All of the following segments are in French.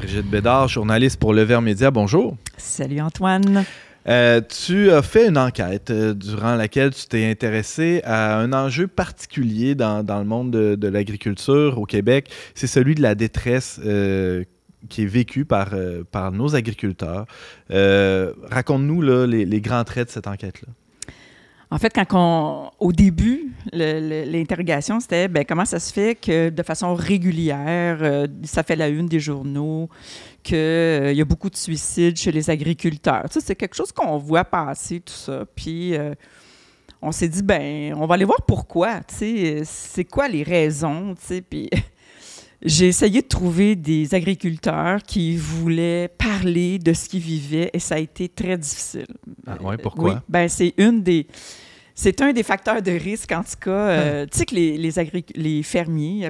Brigitte Bédard, journaliste pour Le Ver Média. Bonjour. Salut Antoine. Tu as fait une enquête durant laquelle tu t'es intéressé à un enjeu particulier dans le monde de l'agriculture au Québec. C'est celui de la détresse qui est vécue par nos agriculteurs. Raconte-nous là, les grands traits de cette enquête-là. En fait, au début, l'interrogation, c'était comment ça se fait que de façon régulière, ça fait la une des journaux, qu'il y a beaucoup de suicides chez les agriculteurs. Tu sais, c'est quelque chose qu'on voit passer, tout ça. Puis, on s'est dit, on va aller voir pourquoi. Tu sais, c'est quoi les raisons, tu sais. Puis, j'ai essayé de trouver des agriculteurs qui voulaient parler de ce qu'ils vivaient et ça a été très difficile. Ah oui, pourquoi? Oui, c'est un des facteurs de risque, en tout cas. Tu sais que les fermiers, ils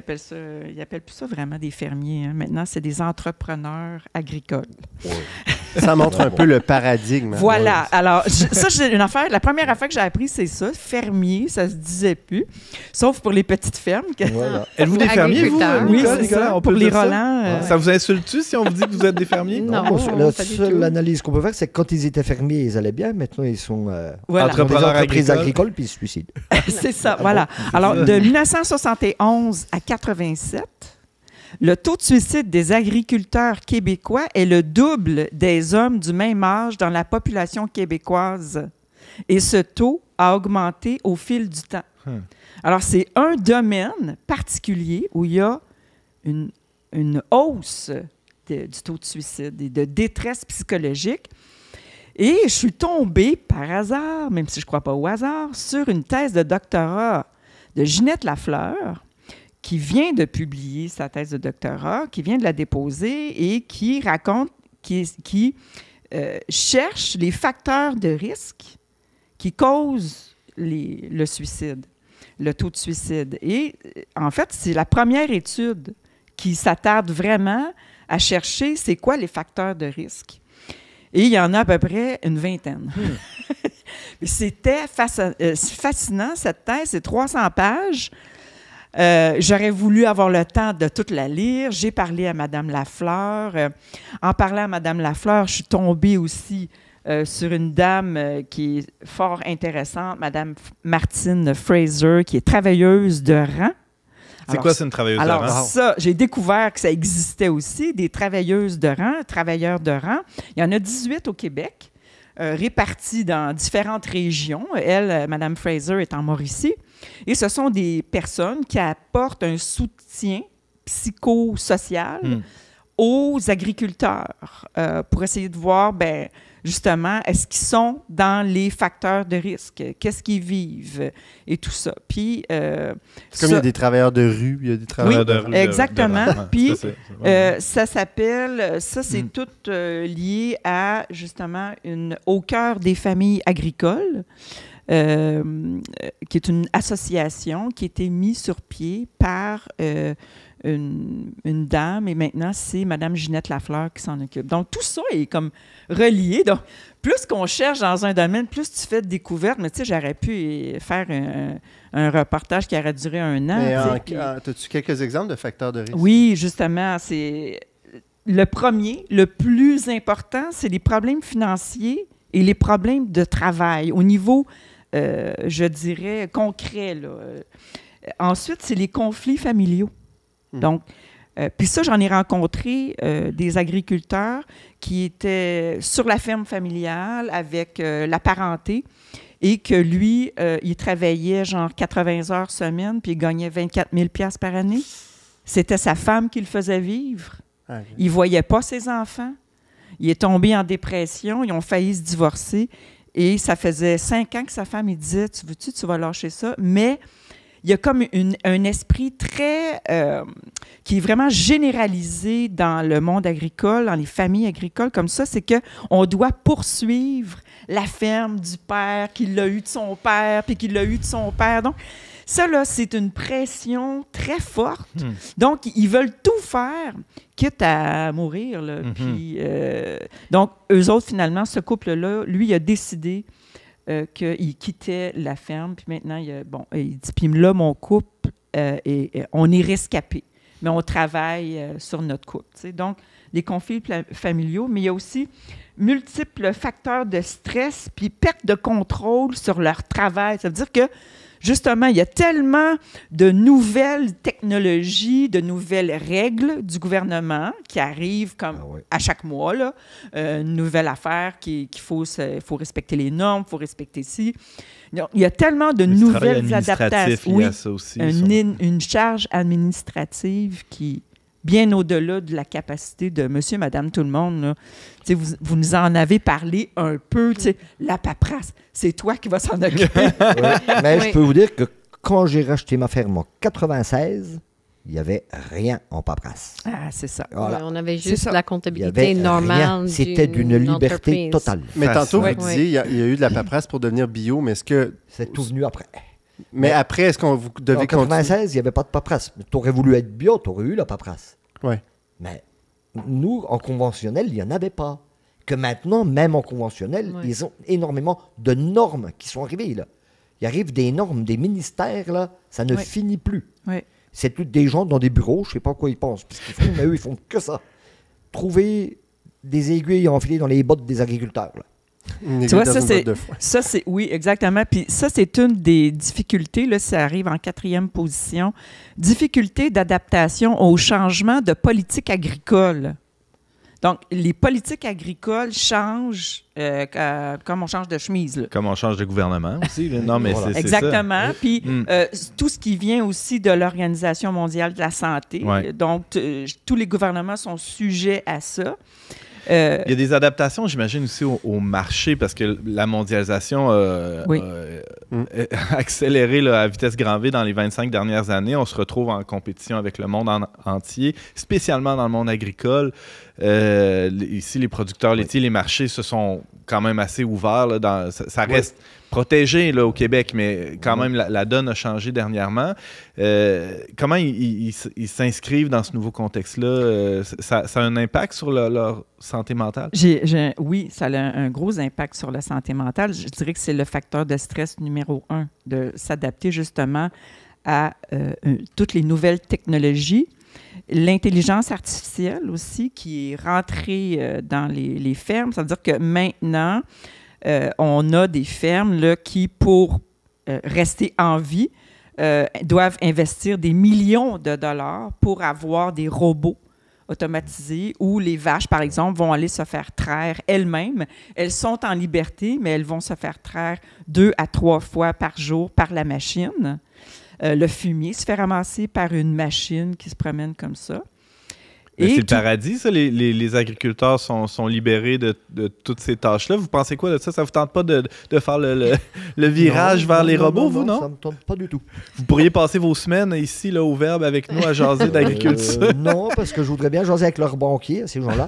appellent plus ça vraiment des fermiers. Hein. Maintenant, c'est des entrepreneurs agricoles. Oui. Ça montre un peu le paradigme. Voilà. Alors, ça, j'ai une affaire. La première affaire que j'ai appris, c'est ça. Fermier, ça se disait plus. Sauf pour les petites fermes. Voilà. Êtes-vous des fermiers, vous? Oui, c'est Nicolas, ça. Pour les Roland. Ça vous insulte-tu si on vous dit que vous êtes des fermiers? Non. La seule analyse qu'on peut faire, c'est que quand ils étaient fermiers, ils allaient bien. Maintenant, ils sont entrepreneurs agricoles, puis ils se suicident. C'est ça, voilà. Alors, de 1971 à 87, le taux de suicide des agriculteurs québécois est le double des hommes du même âge dans la population québécoise. Et ce taux a augmenté au fil du temps. Alors, c'est un domaine particulier où il y a une hausse du taux de suicide et de détresse psychologique. Et je suis tombée par hasard, même si je ne crois pas au hasard, sur une thèse de doctorat de Ginette Lafleur, qui vient de publier sa thèse de doctorat, qui vient de la déposer et qui raconte, qui cherche les facteurs de risque qui causent le suicide, le taux de suicide. Et en fait, c'est la première étude qui s'attarde vraiment à chercher c'est quoi les facteurs de risque. Et il y en a à peu près une vingtaine. C'était fascinant, cette thèse, c'est 300 pages. J'aurais voulu avoir le temps de toute la lire. J'ai parlé à Mme Lafleur. En parlant à Mme Lafleur, je suis tombée aussi sur une dame qui est fort intéressante, Mme Martine Fraser, qui est travailleuse de rang. C'est quoi, c'est une travailleuse de rang? Alors, ça, j'ai découvert que ça existait aussi, des travailleuses de rang, travailleurs de rang. Il y en a 18 au Québec, répartis dans différentes régions. Elle, Mme Fraser, est en Mauricie. Et ce sont des personnes qui apportent un soutien psychosocial aux agriculteurs pour essayer de voir, justement, est-ce qu'ils sont dans les facteurs de risque? Qu'est-ce qu'ils vivent? Et tout ça. Puis, c'est comme il y a des travailleurs de rue, il y a des travailleurs de rue. Exactement. Puis, ça s'appelle, c'est tout lié à, justement, au cœur des familles agricoles, qui est une association qui a été mise sur pied par une dame, et maintenant, c'est Mme Ginette Lafleur qui s'en occupe. Donc, tout ça est comme relié. Donc, plus qu'on cherche dans un domaine, plus tu fais de découvertes. Mais tu sais, j'aurais pu faire un reportage qui aurait duré 1 an. As-tu quelques exemples de facteurs de risque? Oui, justement, c'est le premier, le plus important, c'est les problèmes financiers et les problèmes de travail au niveau, je dirais, concret, là. Ensuite, c'est les conflits familiaux. Donc, puis ça, j'en ai rencontré des agriculteurs qui étaient sur la ferme familiale avec la parenté et que lui, il travaillait genre 80 heures semaine puis il gagnait 24 000 $ par année. C'était sa femme qui le faisait vivre. Il ne voyait pas ses enfants. Il est tombé en dépression. Ils ont failli se divorcer. Et ça faisait 5 ans que sa femme, il disait, tu veux-tu, tu vas lâcher ça. Mais il y a comme un esprit très... qui est vraiment généralisé dans le monde agricole, dans les familles agricoles comme ça, c'est qu'on doit poursuivre la ferme du père, qui l'a eu de son père, puis qui l'a eu de son père. Donc, ça, là, c'est une pression très forte. Donc, ils veulent tout faire, quitte à mourir. Là. Puis, donc, eux autres, finalement, ce couple-là, lui, il a décidé qu'il quittait la ferme. Puis maintenant, il dit, puis là, mon couple, et on est rescapé. Mais on travaille sur notre couple. T'sais. Donc, les conflits familiaux, mais il y a aussi multiples facteurs de stress puis perte de contrôle sur leur travail. Ça veut dire que, justement, il y a tellement de nouvelles technologies, de nouvelles règles du gouvernement qui arrivent comme à chaque mois, là. Une nouvelle affaire qu'il faut respecter les normes, il faut respecter ci. Il y a tellement de nouvelles adaptations. Oui, ça aussi, une charge administrative qui bien au-delà de la capacité de monsieur, madame, tout le monde. Là. Vous nous en avez parlé un peu. La paperasse, c'est toi qui vas s'en occuper. Mais je peux vous dire que quand j'ai racheté ma ferme en 96, il n'y avait rien en paperasse. Ah, c'est ça. Voilà. Ouais, on avait juste la comptabilité normale. C'était d'une liberté totale. Mais tantôt, vous disiez, il y a eu de la paperasse pour devenir bio, mais est-ce que... C'est tout venu après. Mais après, est-ce qu'on vous devez continuer? En 96, il n'y avait pas de paperasse. Tu aurais voulu être bio, tu aurais eu la paperasse. Oui. Mais nous, en conventionnel, il n'y en avait pas. Que maintenant, même en conventionnel, ils ont énormément de normes qui sont arrivées. Là. Il arrive des normes, des ministères, là, ça ne finit plus. Oui. C'est tous des gens dans des bureaux, je ne sais pas quoi ils pensent, parce qu'ils font, mais eux, ils font que ça. Trouver des aiguilles enfilées dans les bottes des agriculteurs. Là. Tu vois, oui, exactement. Puis ça, c'est une des difficultés. Là, ça arrive en 4e position. Difficulté d'adaptation au changement de politique agricole. Donc, les politiques agricoles changent comme on change de chemise. Là. Comme on change de gouvernement aussi. Là. Non, mais c'est exactement. Ça. Puis tout ce qui vient aussi de l'Organisation mondiale de la santé. Ouais. Donc, tous les gouvernements sont sujets à ça. Il y a des adaptations, j'imagine, aussi au marché, parce que la mondialisation a accéléré là, à vitesse grand V dans les 25 dernières années. On se retrouve en compétition avec le monde entier, spécialement dans le monde agricole. Ici, les producteurs laitiers, les marchés se sont quand même assez ouverts. Là, ça reste protégé là, au Québec, mais quand même, la donne a changé dernièrement. Comment ils s'inscrivent dans ce nouveau contexte-là? Ça a un impact sur leur santé mentale? Oui, ça a un gros impact sur la santé mentale. Je dirais que c'est le facteur de stress numéro 1, de s'adapter justement à toutes les nouvelles technologies. L'intelligence artificielle aussi qui est rentrée dans les fermes. Ça veut dire que maintenant, on a des fermes là, qui, pour rester en vie, doivent investir des millions de dollars pour avoir des robots automatisés où les vaches, par exemple, vont aller se faire traire elles-mêmes. Elles sont en liberté, mais elles vont se faire traire 2 à 3 fois par jour par la machine. Le fumier se fait ramasser par une machine qui se promène comme ça. C'est le paradis, ça? Les agriculteurs sont libérés de toutes ces tâches-là. Vous pensez quoi de ça? Ça ne vous tente pas de faire le virage vers les robots, vous, non? Ça ne me tente pas du tout. Vous pourriez passer vos semaines ici, là, au Verbe, avec nous, à jaser d'agriculture? Non, parce que je voudrais bien jaser avec leurs banquiers, ces gens-là.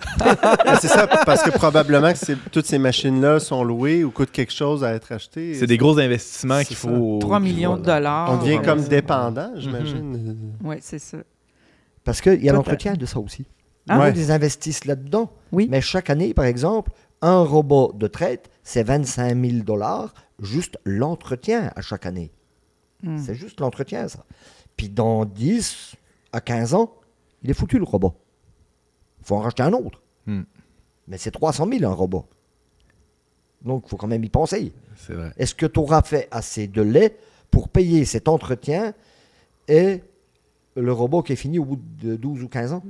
C'est ça, parce que probablement que toutes ces machines-là sont louées ou coûtent quelque chose à être achetées. C'est des gros investissements qu'il faut... 3 millions de dollars. On devient comme dépendant, j'imagine. Oui, c'est ça. Parce qu'il y a l'entretien de ça aussi. Ils investissent là-dedans. Oui. Mais chaque année, par exemple, un robot de traite, c'est 25 000 $, juste l'entretien à chaque année. C'est juste l'entretien, ça. Puis dans 10 à 15 ans, il est foutu, le robot. Il faut en racheter un autre. Mais c'est 300 000 un robot. Donc, il faut quand même y penser. C'est vrai. Est-ce que tu auras fait assez de lait pour payer cet entretien et le robot qui est fini au bout de 12 ou 15 ans?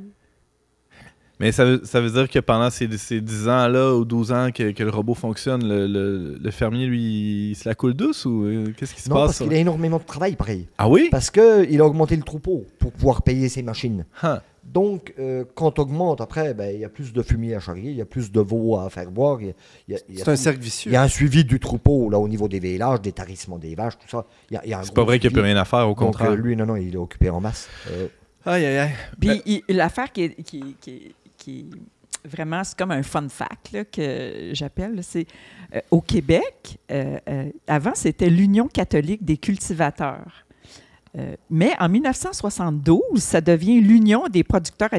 Mais ça veut dire que pendant ces 10 ans-là ou 12 ans que le robot fonctionne, le fermier, lui, il se la coule douce ou qu'est-ce qui se passe? Non, parce qu'il a énormément de travail, pareil. Ah oui? Parce qu'il a augmenté le troupeau pour pouvoir payer ses machines. Huh. Donc, quand tu augmentes, après, il y a plus de fumier à charrier, il y a plus de veaux à faire boire. C'est un cercle vicieux. Il y a un suivi du troupeau là, au niveau des véhilages, des tarissements des vaches, tout ça. C'est pas vrai qu'il n'y a plus rien à faire, au contraire. Donc, lui, non, il est occupé en masse. Aïe, aïe, aïe. Puis l'affaire qui est vraiment, c'est comme un fun fact là, que j'appelle, c'est au Québec, avant, c'était l'Union catholique des cultivateurs. Mais en 1972, ça devient l'Union des producteurs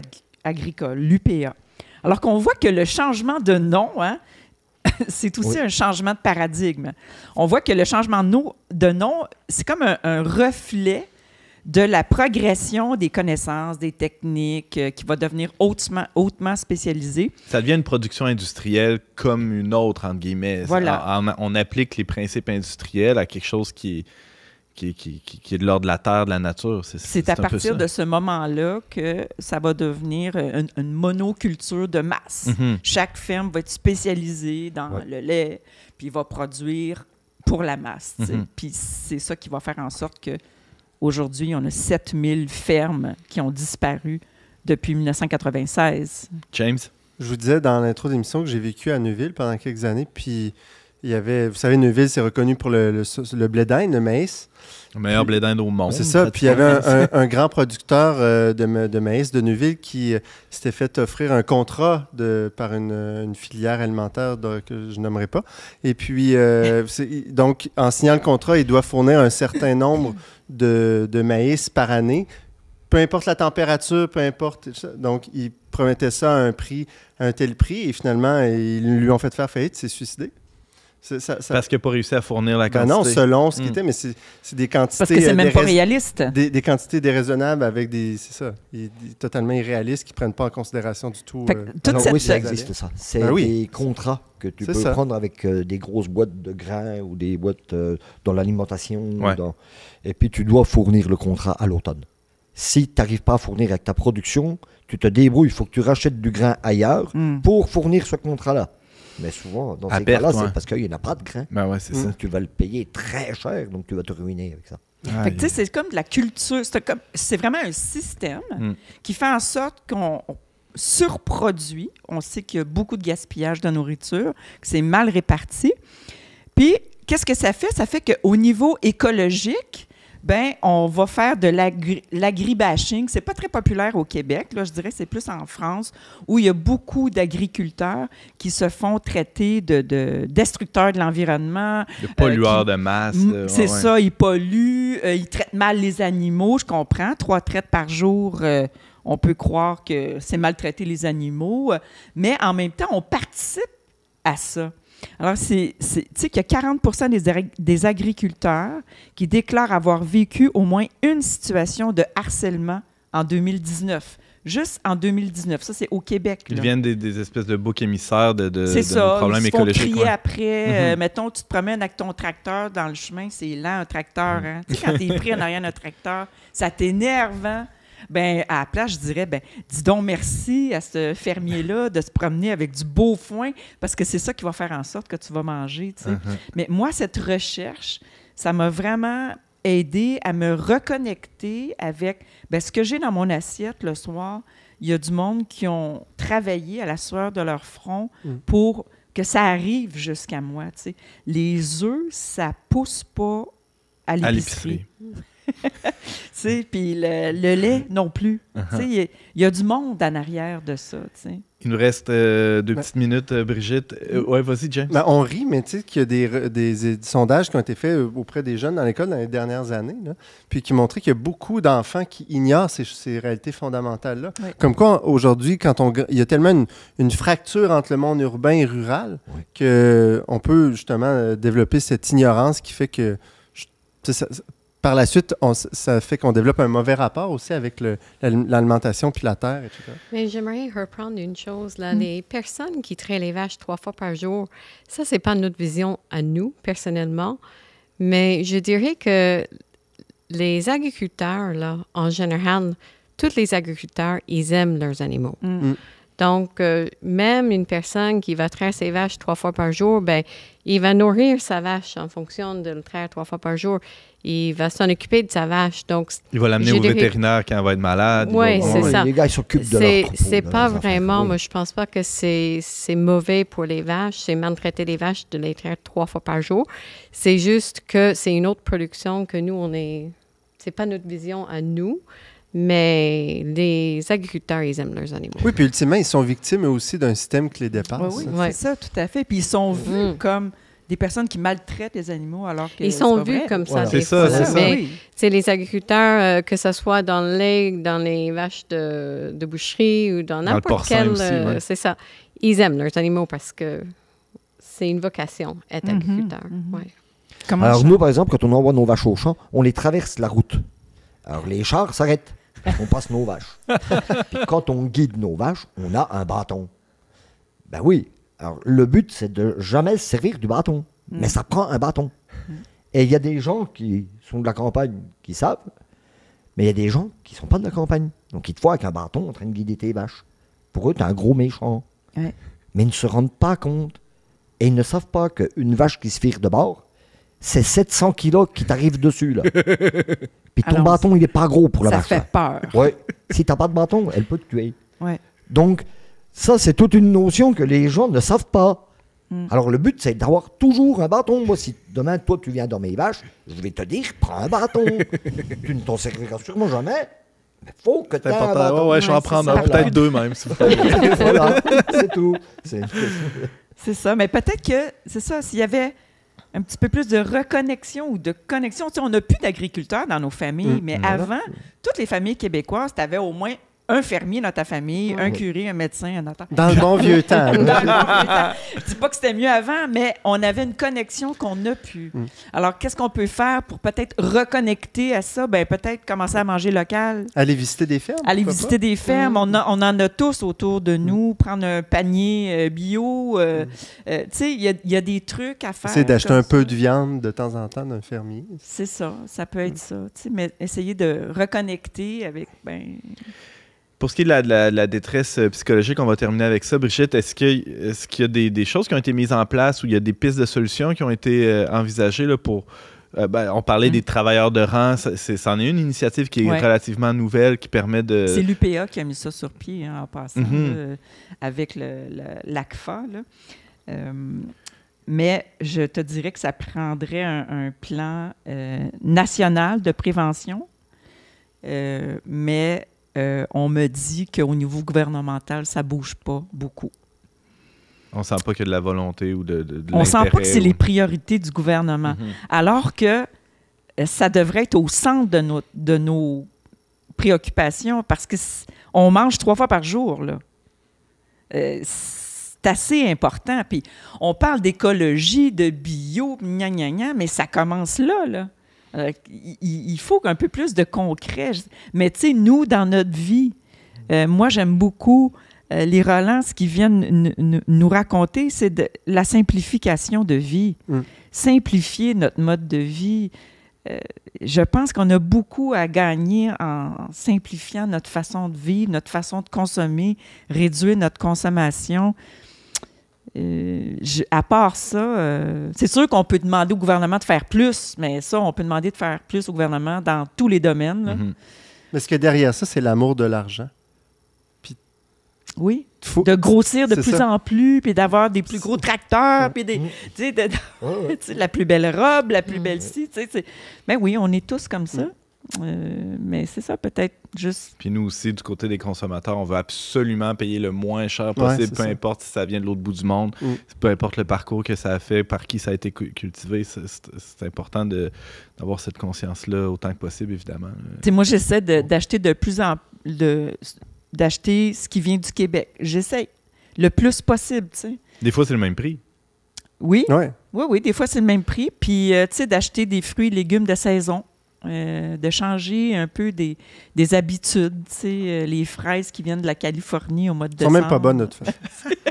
agricoles, l'UPA. Alors qu'on voit que le changement de nom, c'est aussi un changement de paradigme. On voit que le changement de nom, c'est comme un reflet de la progression des connaissances, des techniques, qui va devenir hautement spécialisée. Ça devient une production industrielle comme une autre, entre guillemets. Voilà. On applique les principes industriels à quelque chose qui est de l'ordre de la terre, de la nature. C'est à partir de ce moment-là que ça va devenir une monoculture de masse. Mm-hmm. Chaque ferme va être spécialisée dans le lait, puis va produire pour la masse. Mm-hmm. Puis c'est ça qui va faire en sorte qu'aujourd'hui, on a 7000 fermes qui ont disparu depuis 1996. James? Je vous disais dans l'intro d'émission que j'ai vécu à Neuville pendant quelques années, puis il y avait, vous savez, Neuville, c'est reconnu pour le blé d'Inde, le maïs. Le meilleur blé d'Inde au monde. C'est ça. Puis il y avait un grand producteur de maïs de Neuville qui s'était fait offrir un contrat par une filière alimentaire que je nommerai pas. Et puis, donc, en signant le contrat, il doit fournir un certain nombre de maïs par année. Peu importe la température, peu importe. Donc, il promettait ça à un tel prix. Et finalement, ils lui ont fait faire faillite. Il s'est suicidé. Parce qu'il n'a pas réussi à fournir la quantité. Non, selon ce qui était, mais c'est des quantités... Parce que c'est même pas réaliste. Des quantités déraisonnables avec des... C'est ça. Totalement irréalistes qui ne prennent pas en considération du tout... Oui, ça existe, ça. C'est des contrats que tu peux prendre avec des grosses boîtes de grains ou des boîtes dans l'alimentation. Ouais. Et puis, tu dois fournir le contrat à l'automne. Si tu n'arrives pas à fournir avec ta production, tu te débrouilles. Il faut que tu rachètes du grain ailleurs pour fournir ce contrat-là. Mais souvent, dans ces cas-là, c'est parce qu'il n'y en a pas de grain. Ben ouais, c'est ça. Tu vas le payer très cher, donc tu vas te ruiner avec ça. Fait que, c'est comme de la culture. C'est vraiment un système qui fait en sorte qu'on surproduit. On sait qu'il y a beaucoup de gaspillage de nourriture, que c'est mal réparti. Puis, qu'est-ce que ça fait? Ça fait qu'au niveau écologique, on va faire de l'agribashing. C'est pas très populaire au Québec. Là, je dirais que c'est plus en France, où il y a beaucoup d'agriculteurs qui se font traiter de destructeurs de l'environnement. De pollueurs de masse. C'est ça, ils polluent, ils traitent mal les animaux. Je comprends, 3 traites par jour, on peut croire que c'est maltraiter les animaux. Mais en même temps, on participe à ça. Alors, tu sais qu'il y a 40% des agriculteurs qui déclarent avoir vécu au moins une situation de harcèlement en 2019. Juste en 2019. Ça, c'est au Québec. Ils viennent des espèces de boucs émissaires de nos problèmes écologiques. Ils se font crier après. Mettons, tu te promènes avec ton tracteur dans le chemin, c'est lent, un tracteur. Hein? Tu sais, quand tu es pris en arrière d'un tracteur, ça t'énerve, hein? À la place, je dirais, dis donc merci à ce fermier-là de se promener avec du beau foin, parce que c'est ça qui va faire en sorte que tu vas manger. Tu sais. Mais moi, cette recherche, ça m'a vraiment aidé à me reconnecter avec ce que j'ai dans mon assiette le soir. Il y a du monde qui ont travaillé à la sueur de leur front pour que ça arrive jusqu'à moi. Tu sais. Les œufs, ça pousse pas à l'épicerie. Puis le lait non plus. Il y a du monde en arrière de ça. T'sais. Il nous reste 2 petites minutes, Brigitte. Ouais, vas-y, James. On rit, mais tu sais qu'il y a des sondages qui ont été faits auprès des jeunes dans l'école dans les dernières années, là, puis qui montraient qu'il y a beaucoup d'enfants qui ignorent ces réalités fondamentales-là. Oui. Comme quoi, aujourd'hui, il y a tellement une fracture entre le monde urbain et rural qu'on peut justement développer cette ignorance qui fait que... Par la suite, ça fait qu'on développe un mauvais rapport aussi avec l'alimentation puis la terre, etc. Mais j'aimerais reprendre une chose. Là. Les personnes qui traient les vaches 3 fois par jour, ça, c'est pas notre vision à nous, personnellement. Mais je dirais que les agriculteurs, là, en général, tous les agriculteurs, ils aiment leurs animaux. Donc, même une personne qui va traire ses vaches 3 fois par jour, il va nourrir sa vache en fonction de le traire 3 fois par jour. Il va s'en occuper de sa vache. Donc, il va l'amener au vétérinaire quand elle va être malade. Oui, c'est ça. Les gars, ils s'occupent de leur troupeau. C'est pas vraiment... Moi, je pense pas que c'est mauvais pour les vaches. C'est maltraiter les vaches de les traire 3 fois par jour. C'est juste que c'est une autre production que nous, c'est pas notre vision à nous. Mais les agriculteurs, ils aiment leurs animaux. Oui, puis ultimement, ils sont victimes aussi d'un système qui les dépasse. Oui, c'est ça, tout à fait. Puis ils sont vus comme des personnes qui maltraitent les animaux alors que ils sont vus comme ça. C'est ça, c'est ça. Mais les agriculteurs, que ce soit dans le lait, dans les vaches de boucherie ou dans n'importe quel... c'est ça. Ils aiment leurs animaux parce que c'est une vocation, être agriculteur. Ouais. Alors nous, par exemple, quand on envoie nos vaches au champ, on les traverse la route. Alors, les chars s'arrêtent. On passe nos vaches. Puis quand on guide nos vaches, on a un bâton. Ben oui. Alors, le but, c'est de jamais se servir du bâton. Mais ça prend un bâton. Et il y a des gens qui sont de la campagne qui savent, mais il y a des gens qui ne sont pas de la campagne. Donc, ils te voient avec un bâton en train de guider tes vaches. Pour eux, tu es un gros méchant. Ouais. Mais ils ne se rendent pas compte. Et ils ne savent pas qu'une vache qui se vire de bord, c'est 700 kilos qui t'arrivent dessus, là. Puis ton Alors, bâton, il n'est pas gros pour la Ça vache. fait là. peur. Oui. Si tu n'as pas de bâton, elle peut te tuer. Ouais. Donc, ça, c'est toute une notion que les gens ne savent pas. Alors, le but, c'est d'avoir toujours un bâton. Moi, si demain, toi, tu viens dans mes vaches, je vais te dire, prends un bâton. Tu ne t'en serviras sûrement jamais. Mais il faut que tu C'est aies un important. bâton. Ouais, je vais en Ouais, prendre c'est un, ça. peut-être 2 même. Si vous voulez. Voilà, c'est tout. C'est ça. Mais peut-être que, c'est ça, s'il y avait un petit peu plus de reconnexion ou de connexion. Tu sais, on n'a plus d'agriculteurs dans nos familles, mais avant, toutes les familles québécoises, tu avais au moins un fermier dans ta famille, un curé, un médecin, un notaire. Dans le bon vieux temps. là. Je dis pas que c'était mieux avant, mais on avait une connexion qu'on n'a plus. Alors, qu'est-ce qu'on peut faire pour peut-être reconnecter à ça? Ben, peut-être commencer à manger local, Aller visiter des fermes. aller pourquoi visiter des fermes. On en a tous autour de nous. Prendre un panier bio. Tu sais, il y a des trucs à faire. C'est d'acheter comme un peu ça. de viande de temps en temps d'un fermier. C'est ça. Ça peut être ça. Tu sais, mais essayer de reconnecter avec... Ben, Pour ce qui est de la détresse psychologique, on va terminer avec ça. Brigitte, est-ce qu'il y a des choses qui ont été mises en place ou il y a des pistes de solutions qui ont été envisagées là, pour... on parlait des travailleurs de rang. C'en est une initiative qui est relativement nouvelle, qui permet de... c'est l'UPA qui a mis ça sur pied, hein, en passant, Mhm. là, avec l'ACFA. Là. Mais je te dirais que ça prendrait un plan national de prévention. Mais on me dit qu'au niveau gouvernemental, ça ne bouge pas beaucoup. On sent pas qu'il y a de la volonté ou de On ne sent pas que c'est l'intérêt ou- les priorités du gouvernement. Mhm. Alors que ça devrait être au centre de nos préoccupations parce qu'on mange 3 fois par jour, là. C'est assez important. Puis on parle d'écologie, de bio, gna, gna, gna, mais ça commence là, là. Il faut un peu plus de concret. Mais tu sais, nous, dans notre vie, moi, j'aime beaucoup les relents, ce qu'ils viennent nous raconter, c'est la simplification de vie. Simplifier notre mode de vie. Je pense qu'on a beaucoup à gagner en simplifiant notre façon de vivre, notre façon de consommer, réduire notre consommation. À part ça, c'est sûr qu'on peut demander au gouvernement de faire plus, mais ça, on peut demander de faire plus au gouvernement dans tous les domaines. Là. Mhm. Mais ce qu'il y a derrière ça, c'est l'amour de l'argent. Oui. Faut- De grossir de c'est plus ça. en plus, puis d'avoir des plus gros tracteurs, puis des, tu sais, tu sais, la plus belle robe, la plus belle ci. Tu sais, ben oui, on est tous comme ça. Mais c'est ça, peut-être juste... Puis nous aussi, du côté des consommateurs, on veut absolument payer le moins cher possible, c'est peu ça. importe si ça vient de l'autre bout du monde, peu importe le parcours que ça a fait, par qui ça a été cultivé. C'est important d'avoir cette conscience-là autant que possible, évidemment. Tu sais, moi, j'essaie d'acheter de plus en d'acheter ce qui vient du Québec. J'essaie le plus possible, tu sais. Des fois, c'est le même prix. Oui, Ouais. oui, des fois, c'est le même prix. Puis, tu sais, d'acheter des fruits et légumes de saison, de changer un peu des habitudes, tu sais, les fraises qui viennent de la Californie au mois de Ils sont décembre. même pas bonnes, de toute façon.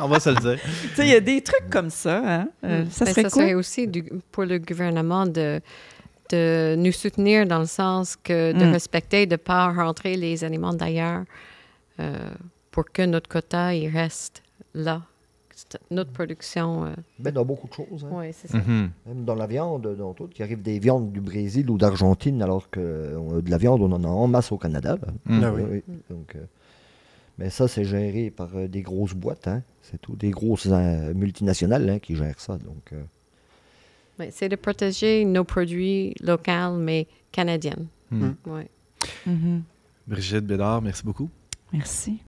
On va se le dire. Tu sais, il y a des trucs comme ça, hein. Ça Ben, serait cool. serait aussi pour le gouvernement de nous soutenir dans le sens que de respecter, de ne pas rentrer les aliments d'ailleurs pour que notre quota il reste là. Notre production. Ben, dans beaucoup de choses. Hein. Oui, c'est ça. Mhm. Même dans la viande, dans tout, qui arrive des viandes du Brésil ou d'Argentine, alors que de la viande, on en a en masse au Canada. Là. Mhm. Ah oui. Donc, mais ça, c'est géré par des grosses boîtes. Hein. C'est tout, des grosses multinationales hein, qui gèrent ça. Donc, Ouais, c'est de protéger nos produits locaux, mais canadiens. Mhm. Ouais. Mhm. Brigitte Bédard, merci beaucoup. Merci.